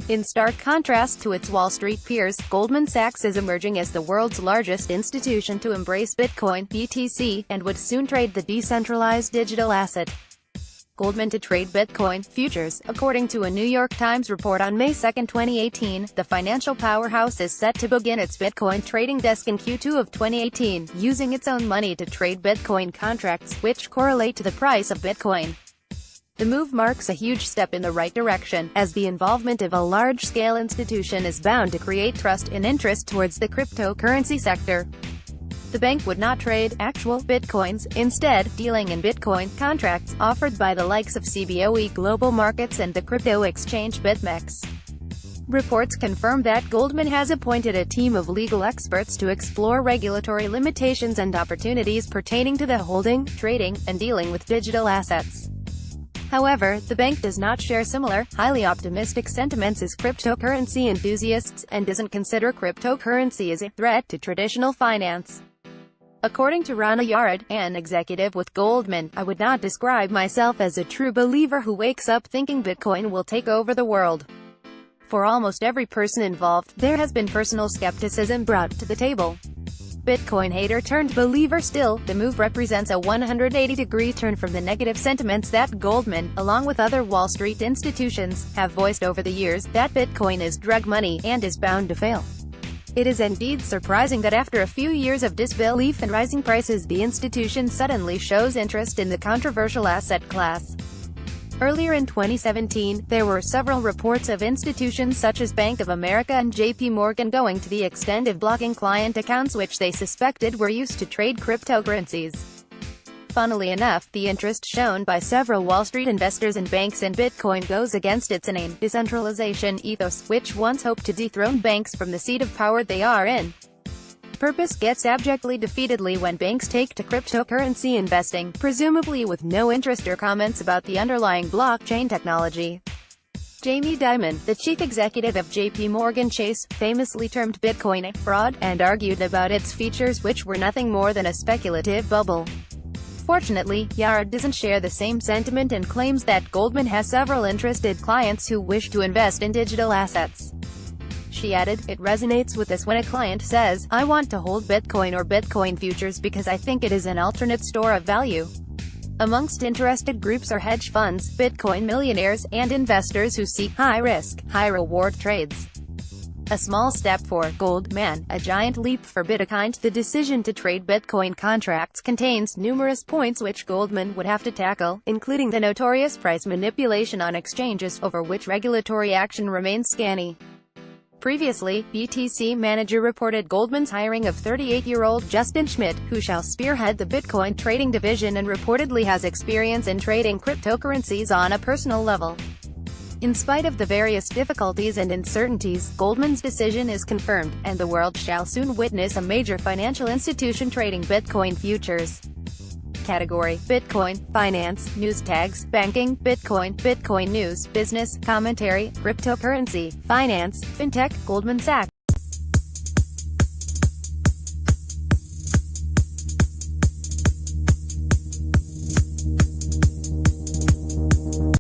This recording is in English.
In stark contrast to its Wall Street peers, Goldman Sachs is emerging as the world's largest institution to embrace Bitcoin (BTC), and would soon trade the decentralized digital asset. Goldman to trade Bitcoin futures. According to a New York Times report on May 2, 2018, the financial powerhouse is set to begin its Bitcoin trading desk in Q2 of 2018, using its own money to trade Bitcoin contracts, which correlate to the price of Bitcoin. The move marks a huge step in the right direction, as the involvement of a large-scale institution is bound to create trust and interest towards the cryptocurrency sector. The bank would not trade actual Bitcoins, instead, dealing in Bitcoin contracts, offered by the likes of CBOE Global Markets and the crypto exchange BitMEX. Reports confirm that Goldman has appointed a team of legal experts to explore regulatory limitations and opportunities pertaining to the holding, trading, and dealing with digital assets. However, the bank does not share similar, highly optimistic sentiments as cryptocurrency enthusiasts, and doesn't consider cryptocurrency as a threat to traditional finance. According to Rana Yarad, an executive with Goldman, "I would not describe myself as a true believer who wakes up thinking Bitcoin will take over the world. For almost every person involved, there has been personal skepticism brought to the table." Bitcoin hater turned believer still, the move represents a 180-degree turn from the negative sentiments that Goldman, along with other Wall Street institutions, have voiced over the years, that Bitcoin is drug money, and is bound to fail. It is indeed surprising that after a few years of disbelief and rising prices, the institution suddenly shows interest in the controversial asset class. Earlier in 2017, there were several reports of institutions such as Bank of America and JP Morgan going to the extent of blocking client accounts which they suspected were used to trade cryptocurrencies. Funnily enough, the interest shown by several Wall Street investors in banks and Bitcoin goes against its inane decentralization ethos, which once hoped to dethrone banks from the seat of power they are in. Purpose gets abjectly defeatedly when banks take to cryptocurrency investing, presumably with no interest or comments about the underlying blockchain technology. Jamie Dimon, the chief executive of JP Morgan Chase, famously termed Bitcoin a fraud, and argued about its features which were nothing more than a speculative bubble. Fortunately, Yarad doesn't share the same sentiment and claims that Goldman has several interested clients who wish to invest in digital assets. She added, "It resonates with us when a client says, 'I want to hold Bitcoin or Bitcoin futures because I think it is an alternate store of value.'" Amongst interested groups are hedge funds, Bitcoin millionaires, and investors who seek high-risk, high-reward trades. A small step for Goldman, a giant leap for Bitcoin. The decision to trade Bitcoin contracts contains numerous points which Goldman would have to tackle, including the notorious price manipulation on exchanges, over which regulatory action remains scanty. Previously, BTC Manager reported Goldman's hiring of 38-year-old Justin Schmidt, who shall spearhead the Bitcoin trading division and reportedly has experience in trading cryptocurrencies on a personal level. In spite of the various difficulties and uncertainties, Goldman's decision is confirmed, and the world shall soon witness a major financial institution trading Bitcoin futures. Category: Bitcoin, Finance, News Tags, Banking, Bitcoin, Bitcoin News, Business, Commentary, Cryptocurrency, Finance, Fintech, Goldman Sachs.